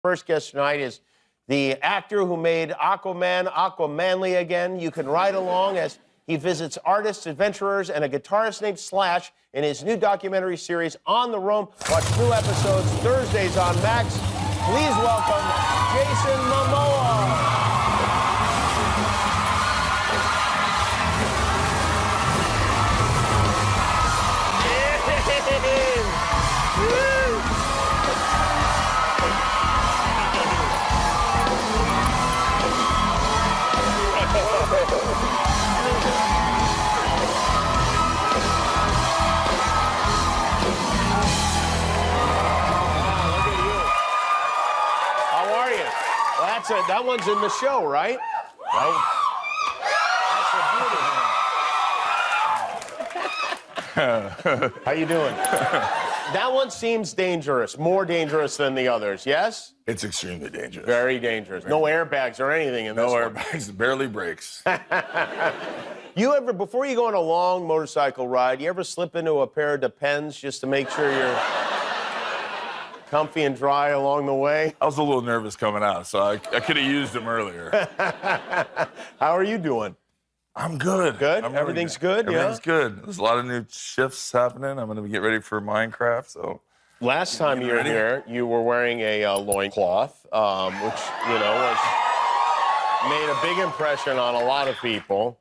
First guest tonight is the actor who made Aquaman Aquamanly again. You can ride along as he visits artists, adventurers, and a guitarist named Slash in his new documentary series, On the Roam. Watch new episodes Thursdays on Max. Please welcome Jason Momoa. That one's in the show, right? That's a beauty. How you doing? That one seems dangerous, more dangerous than the others, yes? It's extremely dangerous. Very dangerous. No airbags or anything in this one. No airbags, barely brakes. You ever, before you go on a long motorcycle ride, you ever slip into a pair of Depends just to make sure you're comfy and dry along the way? I was a little nervous coming out, so I could have used them earlier. How are you doing? I'm good. Good? I'm Everything's good, yeah? Everything's good. There's a lot of new shifts happening. I'm going to get ready for Minecraft, so... Last time you were here, you were wearing a loincloth, which, you know, made a big impression on a lot of people.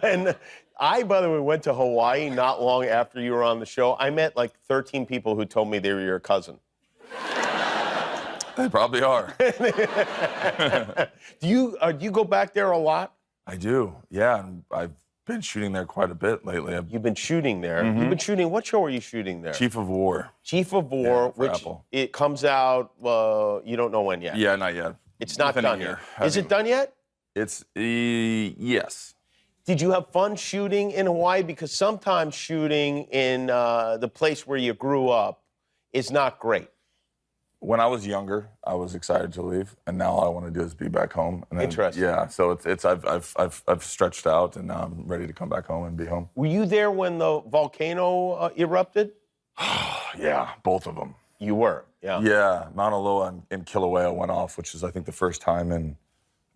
And I, by the way, went to Hawaii not long after you were on the show. I met like 13 people who told me they were your cousin. They probably are. Do you go back there a lot? I do, yeah. And I've been shooting there quite a bit lately. You've been shooting there? Mm-hmm. You've been shooting, what show are you shooting there? Chief of War. Chief of War, yeah, which Apple. It comes out, you don't know when yet? Yeah, not yet. It's not done yet. Is it done yet? It's, yes. Did you have fun shooting in Hawaii? Because sometimes shooting in the place where you grew up is not great. When I was younger, I was excited to leave, and now all I want to do is be back home. And then, Interesting. Yeah, so I've stretched out, and now I'm ready to come back home and be home. Were you there when the volcano erupted? Yeah, both of them. You were, yeah. Yeah, Mauna Loa and Kilauea went off, which is I think the first time in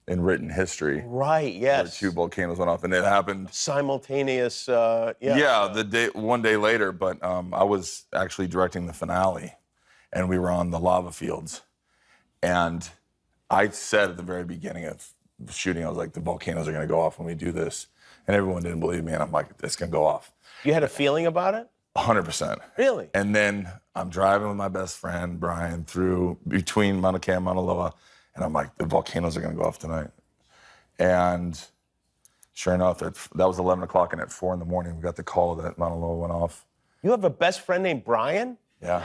written history. Right. Yes. Where 2 volcanoes went off, and it happened simultaneous. Yeah, one day later. But I was actually directing the finale, and we were on the lava fields, and I said at the very beginning of shooting, I was like, the volcanoes are going to go off when we do this, and everyone didn't believe me, and I'm like, it's going to go off. You had a feeling about it? 100%. Really? And then I'm driving with my best friend, Brian, between Mauna Kea and Mauna Loa, and I'm like, the volcanoes are going to go off tonight. And sure enough, that was 11 o'clock, and at 4 in the morning, we got the call that Mauna Loa went off. You have a best friend named Brian? Yeah.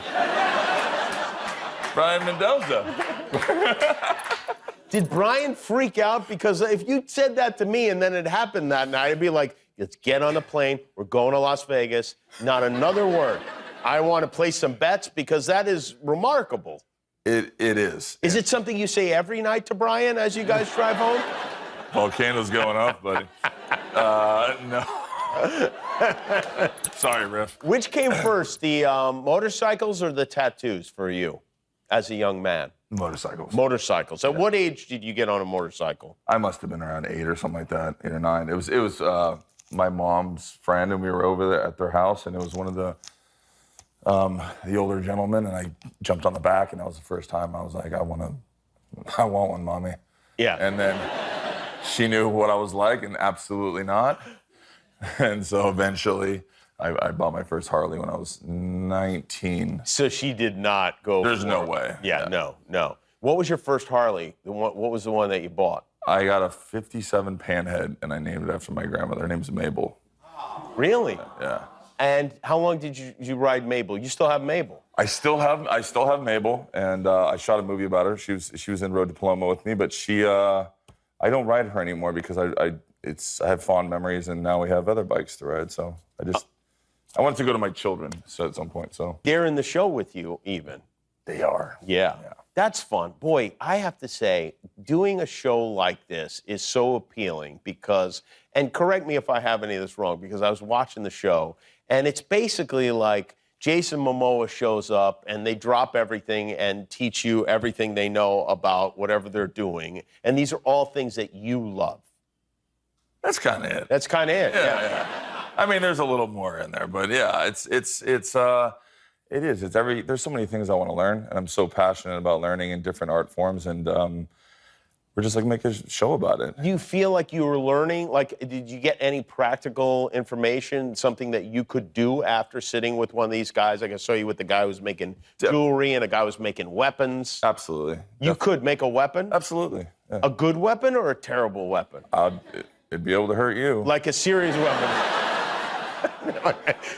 Brian Mendoza. Did Brian freak out? Because if you said that to me and then it happened that night, I'd be like, let's get on a plane. We're going to Las Vegas. Not another word. I want to play some bets because that is remarkable. It is. Is it something you say every night to Brian as you guys drive home? Volcanoes going up, buddy. No. Sorry, Riff. Which came first, the motorcycles or the tattoos for you as a young man? Motorcycles. Motorcycles. At what age did you get on a motorcycle? I must have been around 8 or something like that, 8 or 9. It was my mom's friend, and we were over there at their house, and it was one of the older gentlemen, and I jumped on the back, and that was the first time I was like, I want one, Mommy. Yeah. And then she knew what I was like, and absolutely not. And so eventually, I bought my first Harley when I was 19. So she did not go. There's no way. Yeah, no. What was your first Harley? What was the one that you bought? I got a 57 Panhead, and I named it after my grandmother. Her name's Mabel. Really? Yeah. And how long did you ride Mabel? You still have Mabel? I still have Mabel, and I shot a movie about her. She was in Road to Paloma with me, but I don't ride her anymore because I have fond memories, and now we have other bikes to ride. So I wanted to go to my children at some point. So they're in the show with you, even. They are. Yeah. That's fun. Boy, I have to say, doing a show like this is so appealing because, and correct me if I have any of this wrong, because I was watching the show, and it's basically like Jason Momoa shows up and they drop everything and teach you everything they know about whatever they're doing. And these are all things that you love. That's kind of it. That's kind of it. Yeah. I mean, there's a little more in there, but yeah, it is. It's there's so many things I want to learn, and I'm so passionate about learning in different art forms, and we're just like making a show about it. Do you feel like you were learning? Like, did you get any practical information, something that you could do after sitting with one of these guys? Like I saw you with the guy who was making jewelry and a guy who was making weapons. Absolutely. You could make a weapon? Absolutely. Yeah. A good weapon or a terrible weapon? It'd be able to hurt you. Like a serious weapon.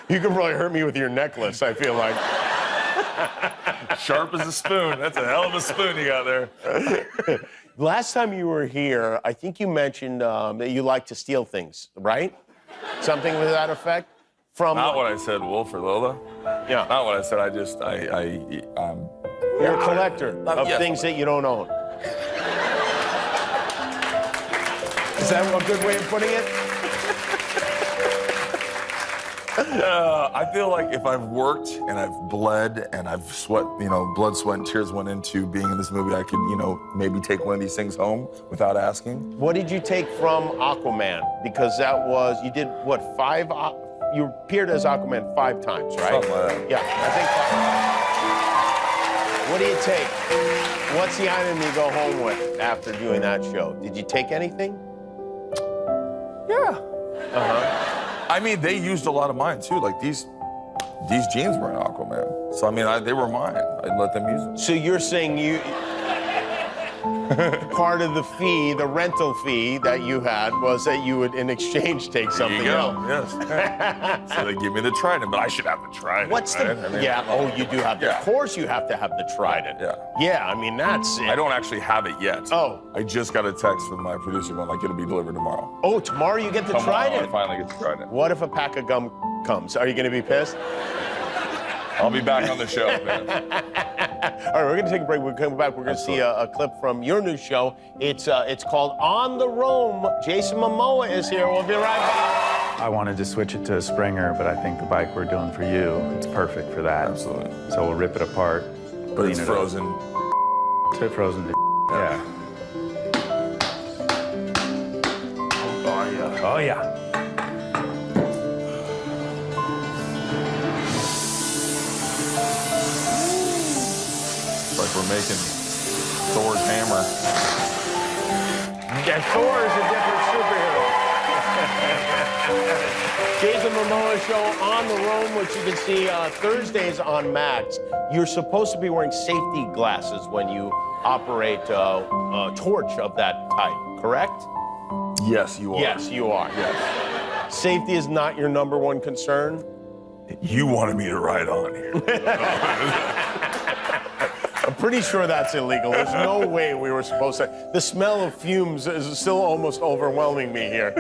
You could probably hurt me with your necklace, I feel like. Sharp as a spoon. That's a hell of a spoon you got there. Last time you were here, I think you mentioned that you like to steal things, right? Something to that effect? From Not what I said, Wolf or Lola. Yeah. Not what I said. You're a collector of yes. things that you don't own. Is that a good way of putting it? I feel like if I've worked and I've bled and I've sweat, blood, sweat, and tears went into being in this movie, I could, maybe take one of these things home without asking. What did you take from Aquaman? Because you did what, 5? You appeared as Aquaman 5 times, right? Something like that. Yeah, I think 5. What do you take? What's the item you go home with after doing that show? Did you take anything? Yeah. I mean, they used a lot of mine too. Like these jeans were in Aquaman, so I mean, they were mine. I let them use them. So you're saying part of the fee, the rental fee that you had, was that you would, in exchange, take something else. Yes. So they give me the trident, but I should have the trident. What's right? the? You do have. Of course, you have to have the trident. Yeah. Yeah, I mean that's it. I don't actually have it yet. Oh. I just got a text from my producer going like it'll be delivered tomorrow. Oh, tomorrow you get the trident. I finally get the trident. What if a pack of gum comes? Are you going to be pissed? I'll be back on the show, man. All right, we're going to take a break. We'll come back. We're going to see a clip from your new show. It's called On the Roam. Jason Momoa is here. We'll be right back. I wanted to switch it to a Springer, but I think the bike we're doing for you, it's perfect for that. Absolutely. So we'll rip it apart. But it's frozen. It's frozen to yeah. Oh, yeah. Oh, yeah. Like we're making Thor's hammer. Yeah, Thor is a different superhero. Jason Momoa show On the Roam, which you can see Thursdays on Max. You're supposed to be wearing safety glasses when you operate a torch of that type, correct? Yes, you are. Yes, you are. Yes. Safety is not your #1 concern? You wanted me to ride on here. I'm pretty sure that's illegal. There's no way we were supposed to. The smell of fumes is still almost overwhelming me here.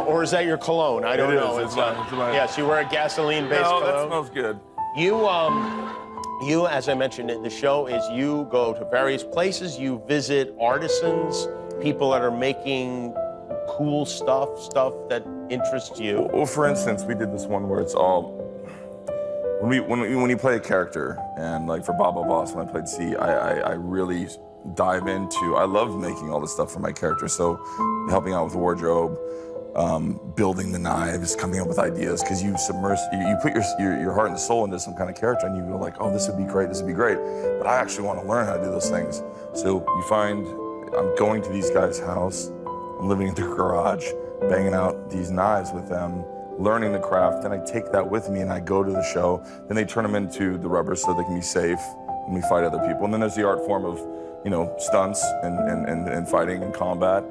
Or is that your cologne? I don't know. It's mine. Yes, you wear a gasoline-based cologne. No, that smells good. You, as I mentioned in the show, is you go to various places. You visit artisans, people that are making cool stuff that interests you. Well, for instance, we did this one where it's all. When you play a character, and like for Baba Boss, when I played C, I really dive into. I love making all this stuff for my character. So, helping out with wardrobe, building the knives, coming up with ideas, because you put your heart and soul into some kind of character, and you go like, oh, this would be great, this would be great. But I actually want to learn how to do those things. So you find I'm going to these guys' house, I'm living in their garage, banging out these knives with them, learning the craft, then I take that with me and I go to the show. Then they turn them into the rubber so they can be safe when we fight other people. And then there's the art form of, stunts and fighting and combat.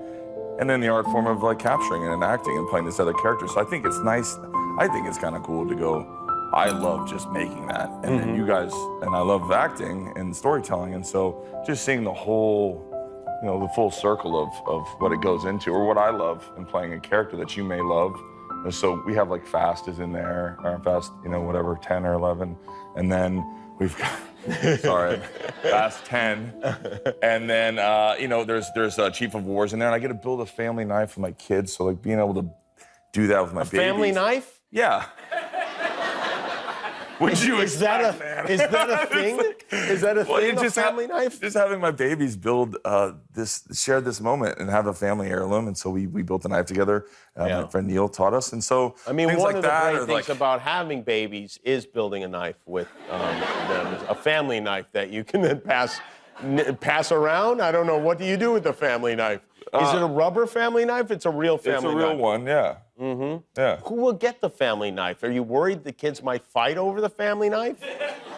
And then the art form of like capturing and acting and playing this other character. So I think it's nice. I think it's kind of cool to go, I love just making that. And then you guys, and I love acting and storytelling. And so just seeing the whole, the full circle of what it goes into, or what I love in playing a character that you may love. And so we have like Fast is in there, or Fast, 10 or 11. And then we've got, Fast 10. And then, there's Chief of War's in there, and I get to build a family knife for my kids. So like being able to do that with my babies. Family knife? Yeah. Would you Is that expect, man? Is that a thing? Is that a thing? A family knife? Just having my babies build share this moment and have a family heirloom, and so we built a knife together. My friend Neil taught us, and so I mean, things one like of the that great are things like, about having babies is building a knife with a family knife that you can then pass around. I don't know. What do you do with the family knife? Is it a rubber family knife? It's a real family knife. It's a real one, yeah. Mm-hmm. Yeah. Who will get the family knife? Are you worried the kids might fight over the family knife?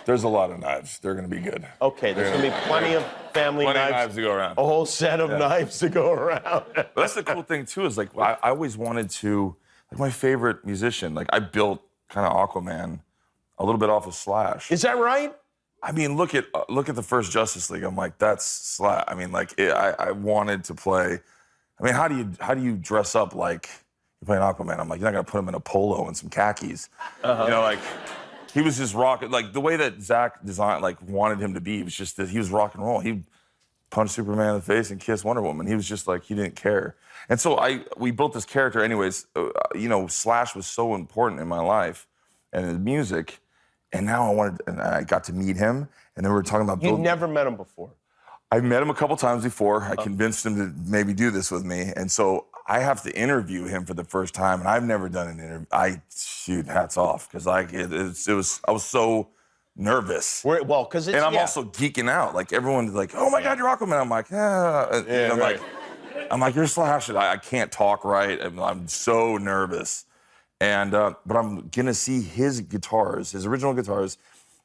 There's a lot of knives. They're going to be good. Okay, there's going to be plenty of family Plenty knives. of knives to go around. A whole set of knives to go around. But that's the cool thing, too, is like I always wanted to, like my favorite musician, like I built kind of Aquaman a little bit off of Slash. Is that right? I mean, look at the first Justice League. I'm like, that's Slash. I mean, like I wanted to play. I mean, how do you dress up like you're playing Aquaman? I'm like, you're not gonna put him in a polo and some khakis. You know, like he was just rocking. Like the way that Zach designed, like wanted him to be, was just that he was rock and roll. He punched Superman in the face and kissed Wonder Woman. He was just like, he didn't care. And so we built this character anyways. You know, Slash was so important in my life and in music. And now I got to meet him. And then we were talking about You'd never met him before. I met him a couple times before. I convinced him to maybe do this with me. And so I have to interview him for the first time. And I've never done an interview. Shoot, hats off. Because I was so nervous. Well, because it's, and I'm also geeking out. Like everyone's like, "Oh my God, you're Aquaman." I'm like, "Yeah." I'm like, "You're Slash." I can't talk right. I'm so nervous. And but I'm gonna see his guitars, his original guitars.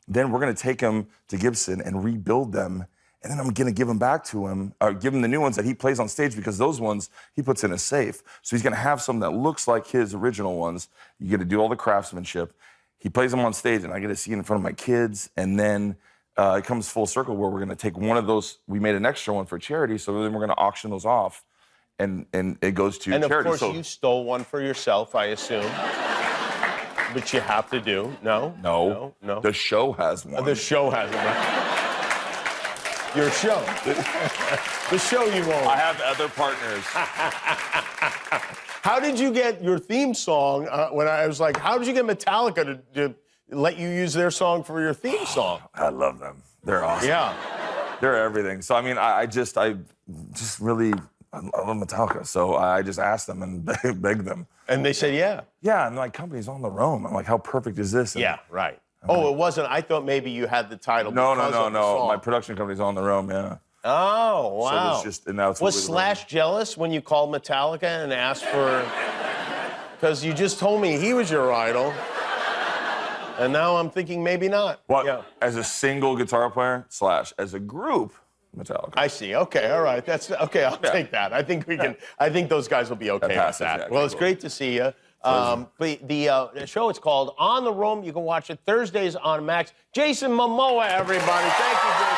Then we're gonna take them to Gibson and rebuild them. And then I'm gonna give them back to him, or give him the new ones that he plays on stage, because those ones he puts in a safe. So he's gonna have some that looks like his original ones. You get to do all the craftsmanship. He plays them on stage, and I get to see it in front of my kids. And then it comes full circle where we're gonna take one of those. We made an extra one for charity, so then we're gonna auction those off, and it goes to charity. And of course, you stole one for yourself, I assume. Which you have to do. No. The show has one. The show has it, right? Your show. The show you own. I have other partners. How did you get your theme song? When I was like, how did you get Metallica to let you use their song for your theme song? I love them. They're awesome. Yeah. They're everything. So I mean, I just really love Metallica. So I just asked them and begged them. And they said, yeah. Yeah, and my company's on the roam. I'm like, how perfect is this? And yeah, right. Oh, it wasn't. I thought maybe you had the title. No. My production company's on the roam, yeah. Oh, wow. So it's just, and now it's was Slash jealous when you called Metallica and asked for? Because you just told me he was your idol. And now I'm thinking maybe not. What? Yeah. As a single guitar player, Slash. As a group, Metallica. I see. Okay, all right. That's okay. I'll take that. I think we can. I think those guys will be okay with that. Yeah, well, it's great to see you. But the show is called On the Roam. You can watch it Thursdays on Max. Jason Momoa, everybody. Thank you, Jason.